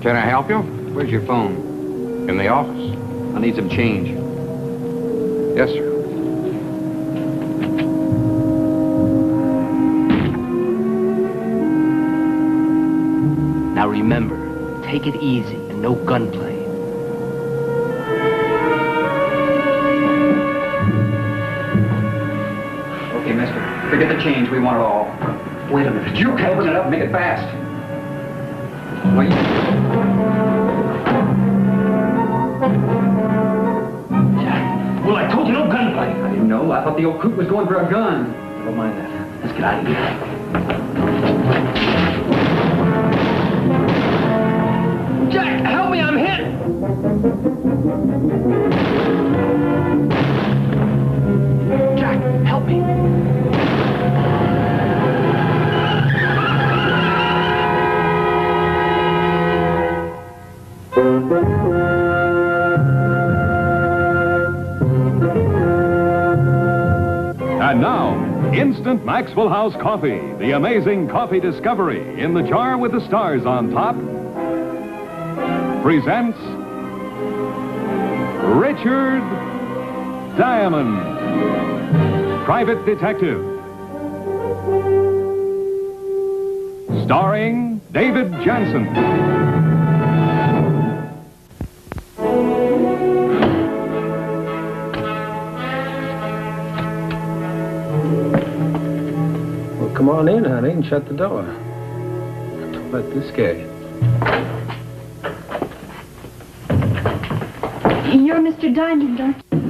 Can I help you? Where's your phone? In the office. I need some change. Yes, sir. Now remember, take it easy and no gunplay. Okay, mister. Forget the change. We want it all. Wait a minute. You can open it up and make it fast. Well, Well, I told you no gunplay. I didn't know. I thought the old coot was going for a gun. Never mind that. Let's get out of here. Jack, help me, I'm hit! Jack, help me. And now, Instant Maxwell House Coffee, the amazing coffee discovery in the jar with the stars on top, presents Richard Diamond, Private Detective. Starring David Jansen. Come on in, honey, and shut the door. Don't let this scare you. You're Mr. Diamond, aren't you?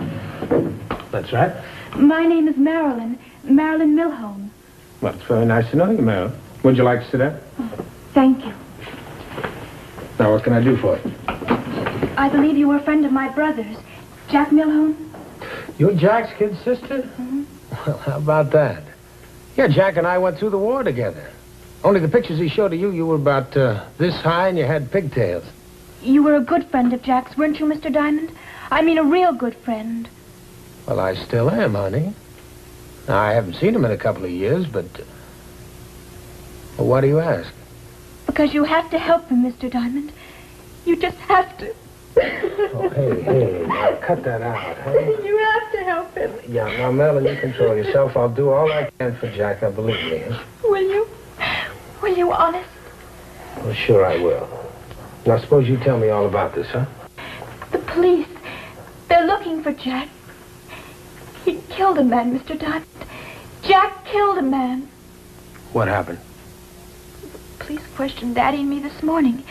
That's right. My name is Marilyn Milhone. Well, it's very nice to know you, Marilyn. Would you like to sit down? Thank you. Now, what can I do for you? I believe you were a friend of my brother's, Jack Milhone. You're Jack's kid sister? Mm-hmm. Well, how about that? Yeah, Jack and I went through the war together. Only the pictures he showed of you, you were about this high and you had pigtails. You were a good friend of Jack's, weren't you, Mr. Diamond? I mean, a real good friend. Well, I still am, honey. Now, I haven't seen him in a couple of years, but... Well, why do you ask? Because you have to help him, Mr. Diamond. You just have to. Oh, hey, now cut that out, huh? You have to help him. Yeah, now, Marilyn, you control yourself. I'll do all I can for Jack, now believe me. Huh? Will you? Will you, honest? Well, sure I will. Now, suppose you tell me all about this, huh? The police, they're looking for Jack. He killed a man, Mr. Diamond. Jack killed a man. What happened? The police questioned Daddy and me this morning.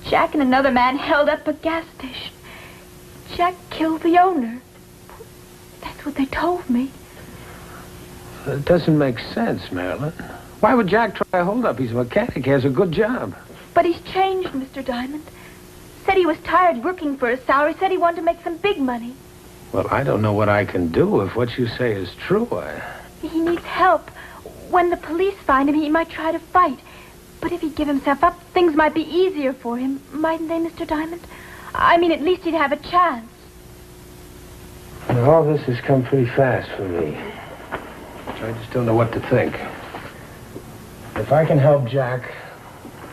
Jack and another man held up a gas station. Jack killed the owner. That's what they told me. It doesn't make sense, Marilyn. Why would Jack try a hold-up? He's a mechanic. He has a good job. But he's changed, Mr. Diamond. Said he was tired working for his salary. Said he wanted to make some big money. Well, I don't know what I can do if what you say is true. He needs help. When the police find him, he might try to fight. But if he'd give himself up, things might be easier for him, mightn't they, Mr. Diamond? I mean, at least he'd have a chance. Well, all this has come pretty fast for me. I just don't know what to think. If I can help Jack,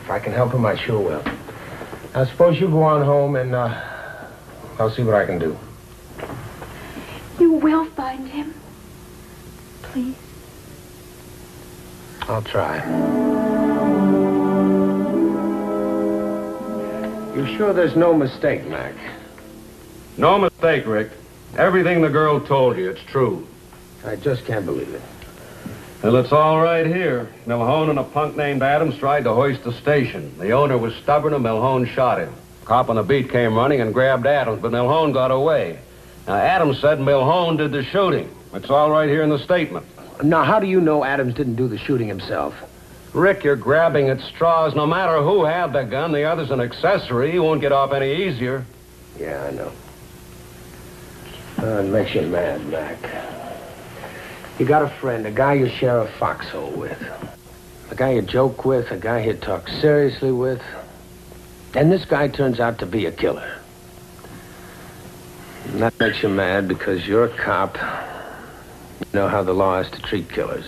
if I can help him, I sure will. Now, suppose you go on home and I'll see what I can do. You will find him. Please. I'll try. You sure there's no mistake, Mac? No mistake, Rick. Everything the girl told you, it's true. I just can't believe it. Well, it's all right here. Milhone and a punk named Adams tried to hoist the station. The owner was stubborn and Milhone shot him. Cop on the beat came running and grabbed Adams, but Milhone got away. Now, Adams said Milhone did the shooting. It's all right here in the statement. Now, how do you know Adams didn't do the shooting himself? Rick, you're grabbing at straws. No matter who had the gun, the other's an accessory. He won't get off any easier. Yeah, I know. It makes you mad, Mac. You got a friend, a guy you share a foxhole with. A guy you joke with, a guy you talk seriously with. And this guy turns out to be a killer. And that makes you mad because you're a cop. You know how the law is to treat killers.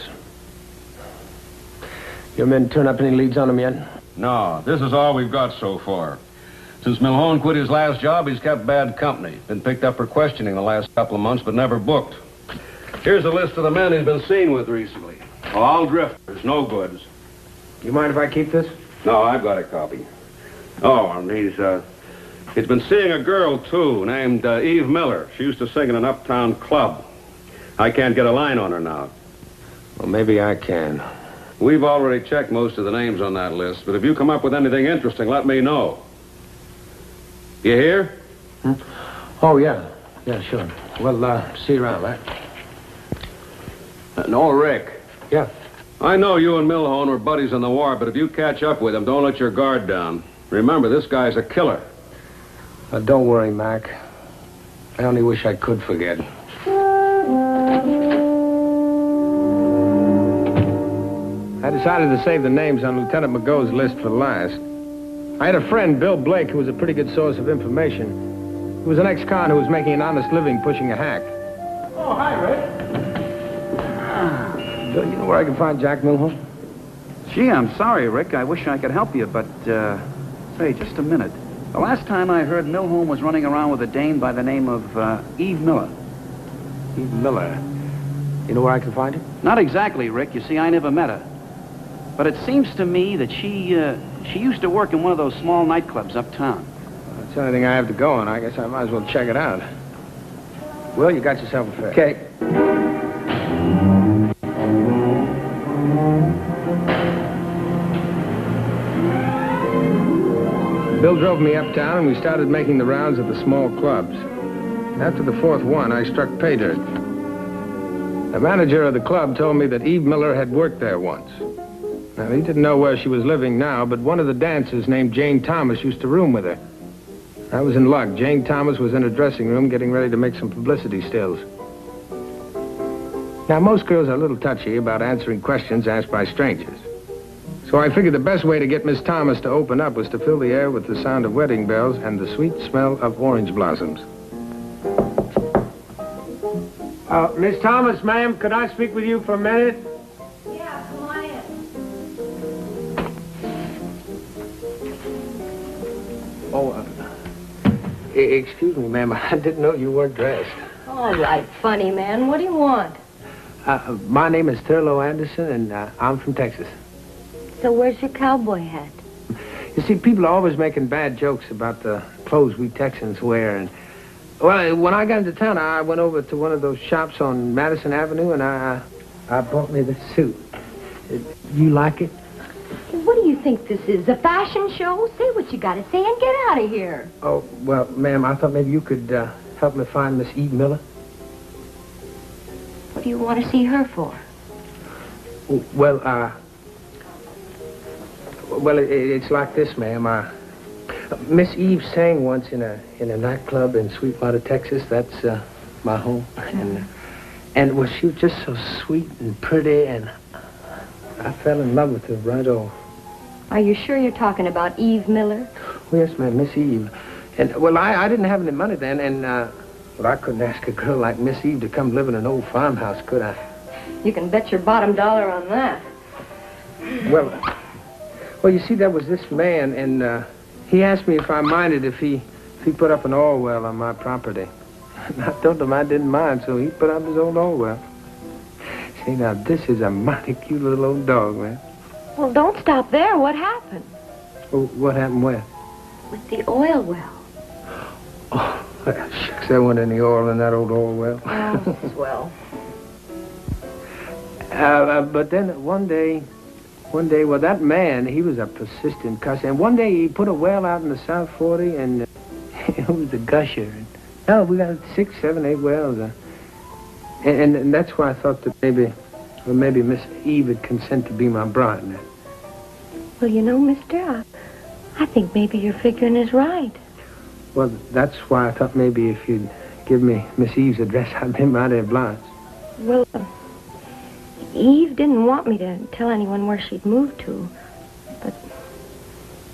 Your men turn up any leads on him yet? No, this is all we've got so far. Since Milhone quit his last job, he's kept bad company. Been picked up for questioning the last couple of months, but never booked. Here's a list of the men he's been seen with recently. All drifters, no goods. You mind if I keep this? No, I've got a copy. Oh, and he's been seeing a girl, too, named Eve Miller. She used to sing in an uptown club. I can't get a line on her now. Well, maybe I can. We've already checked most of the names on that list, but if you come up with anything interesting, let me know. You hear? Oh, yeah. Yeah, sure. Well, see you around, right? No, Rick. Yeah. I know you and Milhone were buddies in the war, but if you catch up with him, don't let your guard down. Remember, this guy's a killer. Don't worry, Mac. I only wish I could forget. I decided to save the names on Lieutenant McGo's list for last. I had a friend, Bill Blake, who was a pretty good source of information. He was an ex-con who was making an honest living pushing a hack. Oh, hi, Rick. Bill, you know where I can find Jack Milhone? Gee, I'm sorry, Rick. I wish I could help you, but, say, just a minute. The last time I heard, Milhone was running around with a dame by the name of, Eve Miller. Eve Miller. You know where I can find her? Not exactly, Rick. You see, I never met her. But it seems to me that she used to work in one of those small nightclubs uptown. That's the only thing I have to go on. I guess I might as well check it out. Well, you got yourself a fare. Okay. Bill drove me uptown, and we started making the rounds of the small clubs. After the fourth one, I struck pay dirt. The manager of the club told me that Eve Miller had worked there once. Now, he didn't know where she was living now, but one of the dancers named Jane Thomas used to room with her. I was in luck. Jane Thomas was in her dressing room getting ready to make some publicity stills. Now, most girls are a little touchy about answering questions asked by strangers. So I figured the best way to get Miss Thomas to open up was to fill the air with the sound of wedding bells and the sweet smell of orange blossoms. Miss Thomas, ma'am, could I speak with you for a minute? Yeah, come on in. Oh, excuse me, ma'am. I didn't know you weren't dressed. All right, funny man. What do you want? My name is Thurlow Anderson, and I'm from Texas. So where's your cowboy hat? You see, people are always making bad jokes about the clothes we Texans wear. And, well, when I got into town, I went over to one of those shops on Madison Avenue, and I bought me this suit. You like it? What do you think this is, a fashion show? Say what you gotta say and get out of here. Oh, well, ma'am, I thought maybe you could help me find Miss Eve Miller. What do you want to see her for? Well, it's like this, ma'am. Miss Eve sang once in a nightclub in Sweetwater, Texas. That's my home. And well, she was just so sweet and pretty, and I fell in love with her right off. Are you sure you're talking about Eve Miller? Oh, yes, ma'am, Miss Eve. And, well, I didn't have any money then, and, well, I couldn't ask a girl like Miss Eve to come live in an old farmhouse, could I? You can bet your bottom dollar on that. Well, you see, there was this man, and he asked me if I minded if he put up an oil well on my property. And I told him I didn't mind, so he put up his old oil well. See, now, this is a mighty cute little old dog, man. Well, don't stop there. What happened? Well, what happened where? With the oil well. Oh, shucks, there wasn't any oil in that old oil well. Oh, swell. But then one day, well, that man, he was a persistent cuss. And one day he put a well out in the South 40, and it was a gusher. And, we got 6, 7, 8 wells. And that's why I thought that maybe Miss Eve would consent to be my bride. Well, you know, mister, I think maybe your figuring is right. Well, that's why I thought maybe if you'd give me Miss Eve's address, I'd be mighty obliged. Well, Eve didn't want me to tell anyone where she'd moved to. But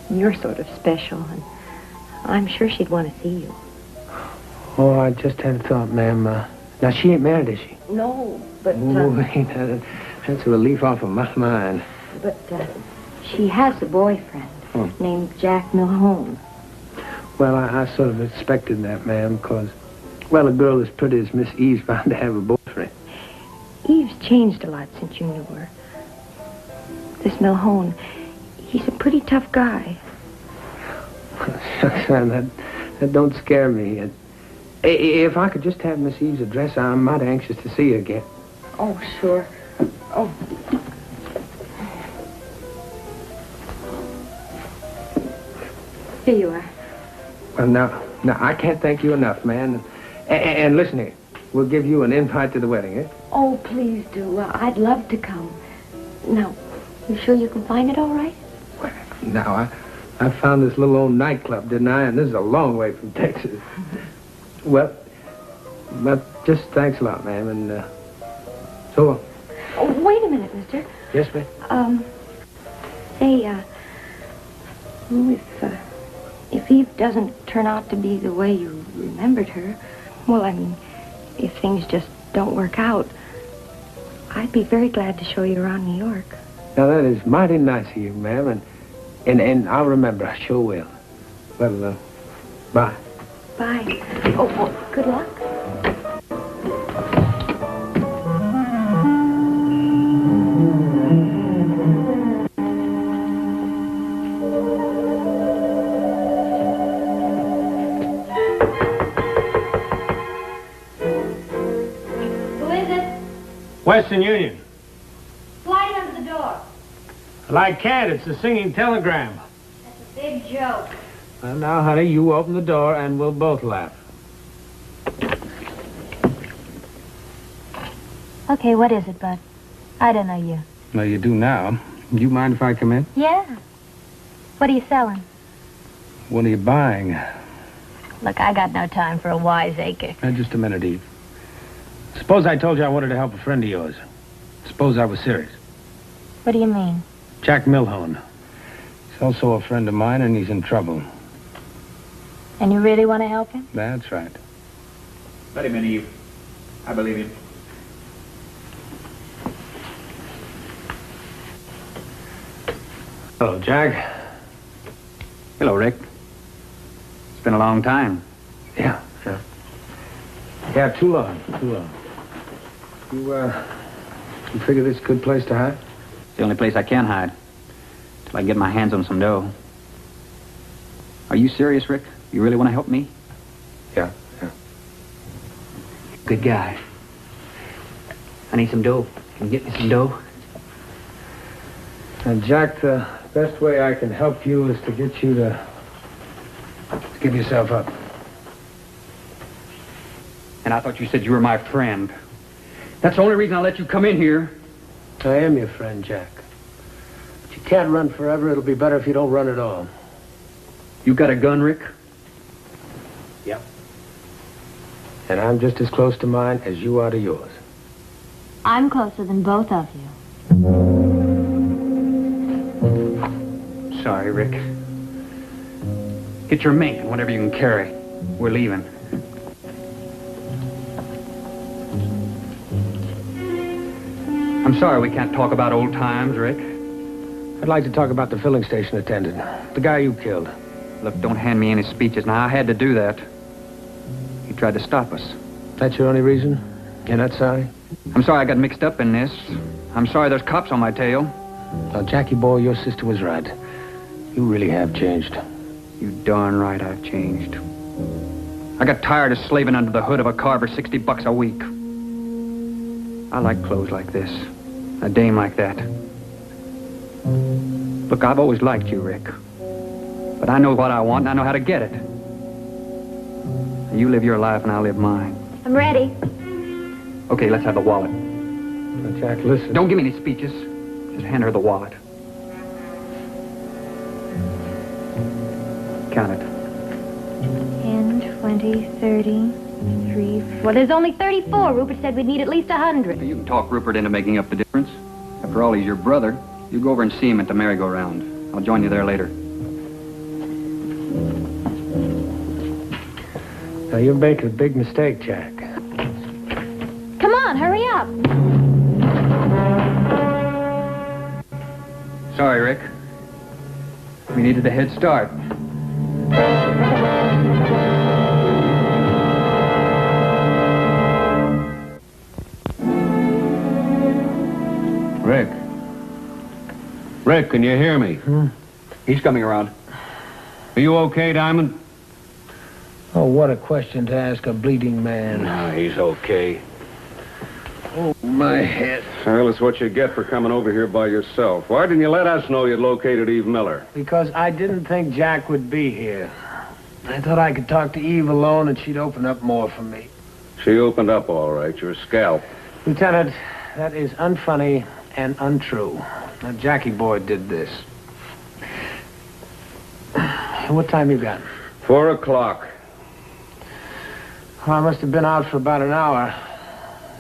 you're sort of special, and I'm sure she'd want to see you. Oh, I just had a thought, ma'am. Now, she ain't married, is she? No, but... that's a relief off of my mind. But she has a boyfriend. named Jack Milhone. Well, I sort of expected that, ma'am, because, well, a girl as pretty as Miss Eve's bound to have a boyfriend. Eve's changed a lot since you knew her. This Milhone, he's a pretty tough guy. that don't scare me. And if I could just have Miss Eve's address, I'm mighty anxious to see her again. Oh, sure. Oh. Here you are. Well, now, I can't thank you enough, man. And listen here, we'll give you an invite to the wedding, eh? Oh, please do. I'd love to come. Now, you sure you can find it all right? Well, now, I found this little old nightclub, didn't I? And this is a long way from Texas. Well, just thanks a lot, ma'am, and so long. Oh, wait a minute, mister. Yes, ma'am? Say, if Eve doesn't turn out to be the way you remembered her, well, I mean, if things just don't work out, I'd be very glad to show you around New York. Now, that is mighty nice of you, ma'am, and I'll remember, I sure will. Well, bye. Bye. Oh, good luck. Western Union. Slide under the door. I can't. It's a singing telegram. That's a big joke. Well, now, honey, you open the door and we'll both laugh. Okay, what is it, Bud? I don't know you. Well, you do now. Do you mind if I come in? Yeah. What are you selling? What are you buying? Look, I got no time for a wiseacre. Just a minute, Eve. Suppose I told you I wanted to help a friend of yours. Suppose I was serious. What do you mean? Jack Milhone. He's also a friend of mine, and he's in trouble. And you really want to help him? That's right. Let him in, Eve. I believe him. Hello, Jack. Hello, Rick. It's been a long time. Yeah. Yeah, too long. You figure this is a good place to hide? It's the only place I can hide. Till I get my hands on some dough. Are you serious, Rick? You really want to help me? Yeah. Good guy. I need some dough. Can you get me some dough? And Jack, the best way I can help you is to get you to give yourself up. And I thought you said you were my friend. That's the only reason I let you come in here. I am your friend, Jack. But you can't run forever. It'll be better if you don't run at all. You got a gun, Rick? Yep. And I'm just as close to mine as you are to yours. I'm closer than both of you. Sorry, Rick. Get your mink and whatever you can carry. We're leaving. I'm sorry we can't talk about old times, Rick. I'd like to talk about the filling station attendant, the guy you killed. Look, don't hand me any speeches. Now, I had to do that. He tried to stop us. That's your only reason? You're not sorry? I'm sorry I got mixed up in this. I'm sorry there's cops on my tail. Now, Jackie boy, your sister was right. You really have changed. You darn right I've changed. I got tired of slaving under the hood of a car for $60 a week. I like clothes like this. A dame like that. Look, I've always liked you, Rick. But I know what I want and I know how to get it. You live your life and I'll live mine. I'm ready. Okay, let's have the wallet. Now, Jack, listen. Don't give me any speeches. Just hand her the wallet. Count it. 10, 20, 30, 3, 4. Well, there's only 34. Rupert said we'd need at least 100. You can talk Rupert into making up the difference. After all, he's your brother. You go over and see him at the merry-go-round. I'll join you there later. Now, you're making a big mistake, Jack. Come on, hurry up. Sorry, Rick. We needed a head start. Rick. Rick, can you hear me? He's coming around. Are you okay, Diamond? Oh, what a question to ask a bleeding man. No, he's okay. Oh, my head. Well, it's what you get for coming over here by yourself. Why didn't you let us know you'd located Eve Miller? Because I didn't think Jack would be here. I thought I could talk to Eve alone and she'd open up more for me. She opened up all right. Your scalp. Lieutenant, that is unfunny and untrue. Now, Jackie boy did this. What time you got? 4 o'clock. Oh, I must have been out for about an hour.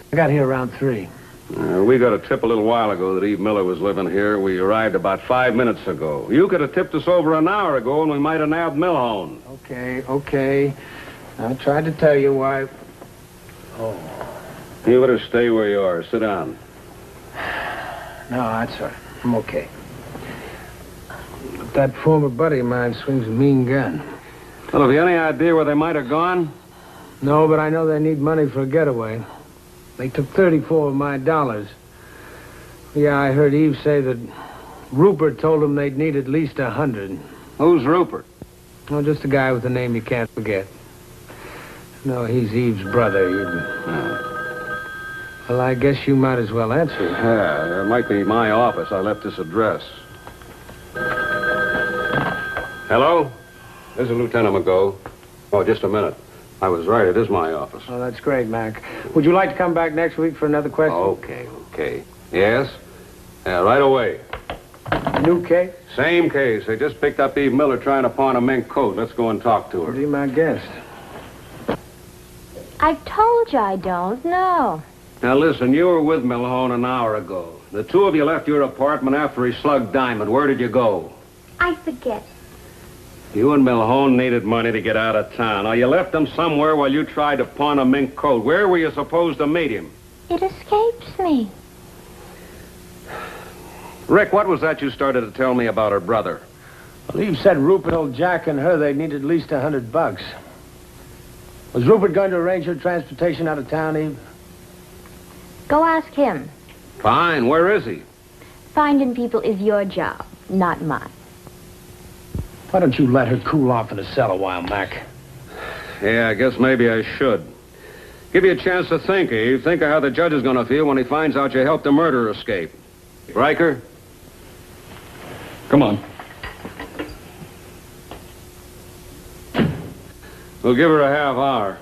I got here around 3. We got a tip a little while ago that Eve Miller was living here. We arrived about 5 minutes ago. You could have tipped us over an hour ago and we might have nabbed Milhone. Okay. I tried to tell you why... Oh. You better stay where you are. Sit down. No, that's all right. I'm okay. But that former buddy of mine swings a mean gun. Well, have you any idea where they might have gone? No, but I know they need money for a getaway. They took 34 of my dollars. Yeah, I heard Eve say that Rupert told them they'd need at least 100. Who's Rupert? Oh, just a guy with a name you can't forget. No, he's Eve's brother. Well, I guess you might as well answer. Yeah, it might be my office. I left this address. Hello? This is Lieutenant McGo. Oh, just a minute. I was right. It is my office. Oh, that's great, Mac. Would you like to come back next week for another question? Okay. Yes? Yeah, right away. New case? Same case. They just picked up Eve Miller trying to pawn a mink coat. Let's go and talk to her. Be my guest. I've told you I don't know. Now, listen, you were with Milhone an hour ago. The two of you left your apartment after he slugged Diamond. Where did you go? I forget. You and Milhone needed money to get out of town. Now, you left him somewhere while you tried to pawn a mink coat. Where were you supposed to meet him? It escapes me. Rick, what was that you started to tell me about her brother? Well, Eve said Rupert told Jack and her they'd need at least $100. Was Rupert going to arrange her transportation out of town, Eve? Go ask him. Fine. Where is he? Finding people is your job, not mine. Why don't you let her cool off in the cell a while, Mac? Yeah, I guess maybe I should. Give you a chance to think, Eve. Think of how the judge is going to feel when he finds out you helped a murderer escape. Riker? Come on. We'll give her a half hour.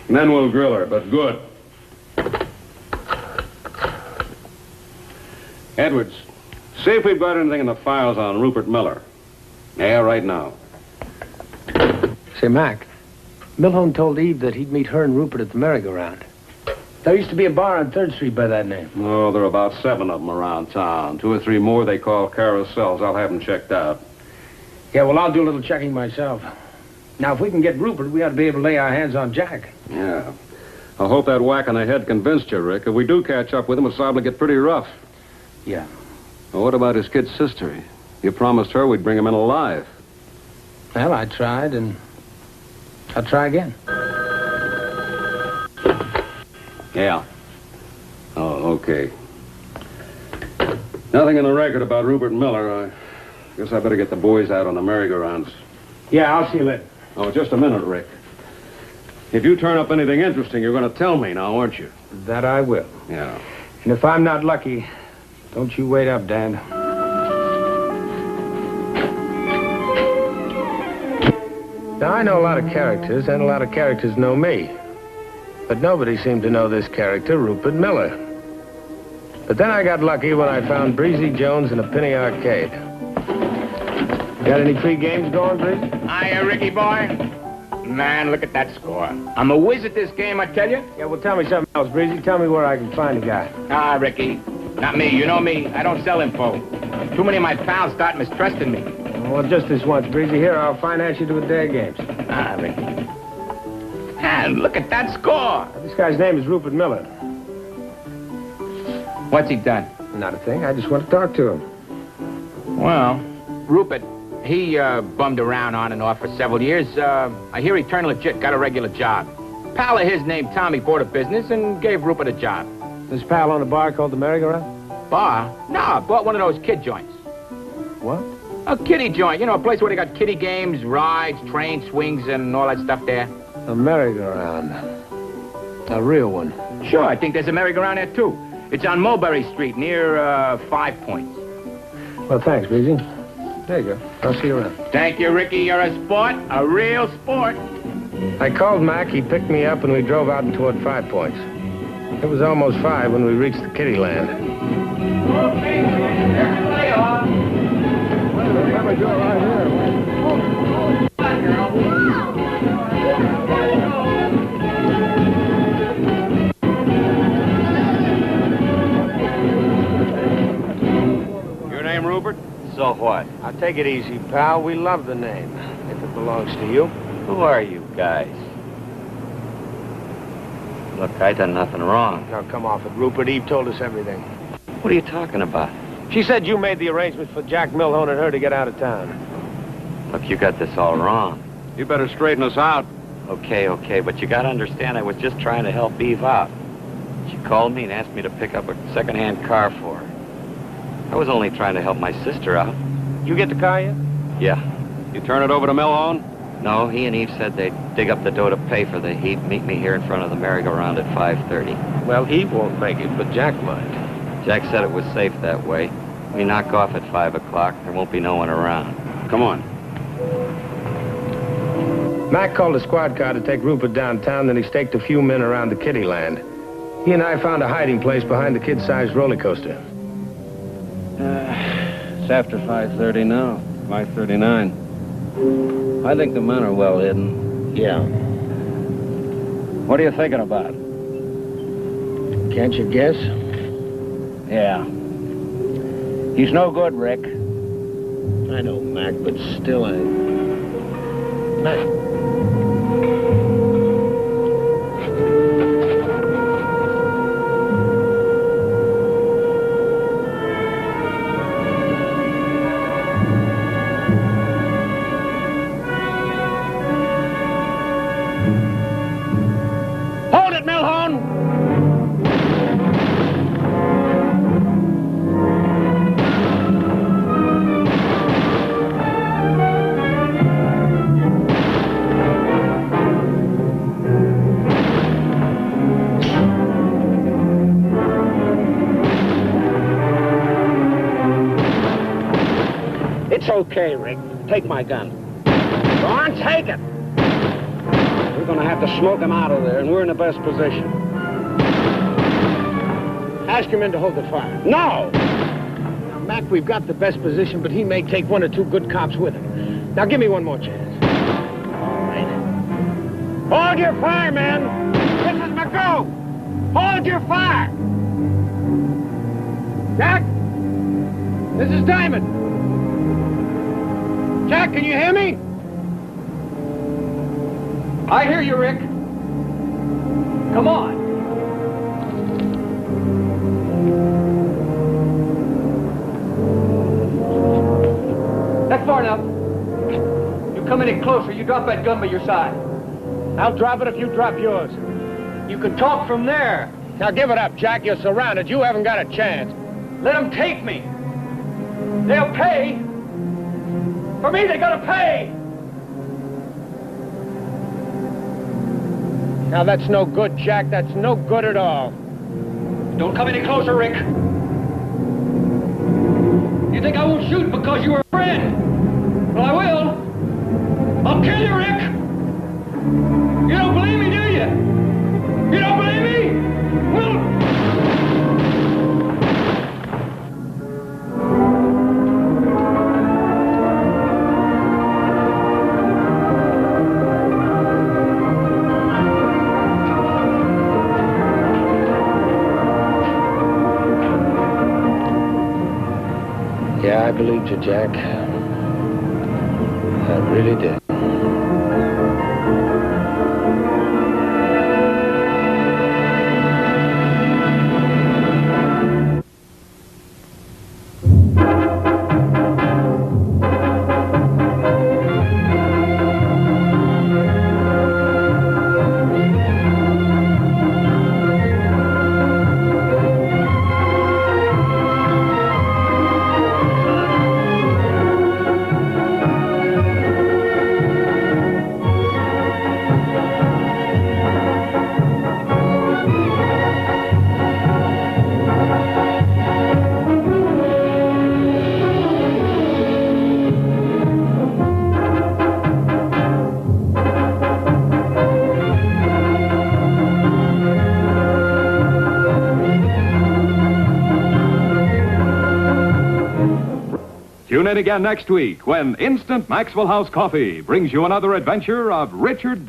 And then we'll grill her, but good. Edwards, see if we've got anything in the files on Rupert Miller. Yeah, right now. Say, Mac, Milhone told Eve that he'd meet her and Rupert at the merry-go-round. There used to be a bar on 3rd Street by that name. Oh, there are about 7 of them around town. 2 or 3 more they call carousels. I'll have them checked out. Yeah, well, I'll do a little checking myself. Now, if we can get Rupert, we ought to be able to lay our hands on Jack. Yeah. I hope that whack on the head convinced you, Rick. If we do catch up with him, it's liable to get pretty rough. Yeah. Well, what about his kid sister? You promised her we'd bring him in alive. Well, I tried, and I'll try again. Yeah. Oh, okay. Nothing in the record about Rupert Miller. I guess I better get the boys out on the merry-go-rounds. Yeah, I'll see you later. Oh, just a minute, Rick. If you turn up anything interesting, you're going to tell me now, aren't you? That I will. Yeah. And if I'm not lucky, don't you wait up, Dad. Now, I know a lot of characters, and a lot of characters know me. But nobody seemed to know this character, Rupert Miller. But then I got lucky when I found Breezy Jones in a penny arcade. Got any free games going, Breezy? Hiya, Ricky boy. Man, look at that score. I'm a whiz at this game, I tell you. Yeah, well, tell me something else, Breezy. Tell me where I can find the guy. Ah, Ricky. Not me. You know me. I don't sell info. Too many of my pals start mistrusting me. Well, just this once, Breezy. Here, I'll finance you to a day games. Ah, Ricky. Ah, look at that score. This guy's name is Rupert Miller. What's he done? Not a thing. I just want to talk to him. Well, Rupert, He bummed around on and off for several years. I hear he turned legit, got a regular job. Pal of his named Tommy bought a business and gave Rupert a job. This pal owned a bar called the Merry-Go-Round? Bar? No, bought one of those kid joints. What? A kiddie joint. You know, a place where they got kiddie games, rides, train swings, and all that stuff there. A merry-go-round. A real one. Sure, I think there's a merry-go-round there, too. It's on Mulberry Street, near 5 Points. Well, thanks, Beezy. There you go. I'll see you around. Thank you, Ricky. You're a sport. A real sport. I called Mac, he picked me up, and we drove out toward 5 Points. It was almost 5 when we reached the kiddie land. Okay, play on. Your name, Rupert? So what? Now, take it easy, pal. We love the name, if it belongs to you. Who are you guys? Look, I done nothing wrong. Now, come off it, Rupert. Eve told us everything. What are you talking about? She said you made the arrangements for Jack Milhone and her to get out of town. Look, you got this all wrong. You better straighten us out. Okay, but you gotta understand I was just trying to help Eve out. She called me and asked me to pick up a second-hand car for her. I was only trying to help my sister out. You get the car yet? Yeah. You turn it over to Milhone? No, he and Eve said they'd dig up the dough to pay for the heat, meet me here in front of the merry-go-round at 5:30. Well, Eve won't make it, but Jack might. Jack said it was safe that way. We knock off at 5 o'clock. There won't be no one around. Come on. Mac called a squad car to take Rupert downtown, then he staked a few men around the kiddie land. He and I found a hiding place behind the kid-sized roller coaster. It's after 5:30 now. 5:39. I think the men are well hidden. Yeah. What are you thinking about? Can't you guess? Yeah. He's no good, Rick. I know, Mac, but still Mac. Hold it, Milhone! It's okay, Rick. Take my gun. Go on, take it. We're gonna have to smoke him out of there, and we're in the best position. Ask your men to hold the fire. No! Now, Mac, we've got the best position, but he may take 1 or 2 good cops with him. Now, give me one more chance. All right. Hold your fire, man! This is McGrew! Hold your fire! Jack? This is Diamond. Jack, can you hear me? I hear you, Rick. Come on. That's far enough. You come any closer, you drop that gun by your side. I'll drop it if you drop yours. You can talk from there. Now give it up, Jack. You're surrounded. You haven't got a chance. Let them take me. They'll pay. For me, they gotta pay. Now that's no good, Jack. That's no good at all. Don't come any closer, Rick. You think I won't shoot because you were a friend? Well, I will. I'll kill you, Rick. You don't believe me, do you? You don't believe me? Well... Yeah, I believed you, Jack. I really did. Tune in again next week when Instant Maxwell House Coffee brings you another adventure of Richard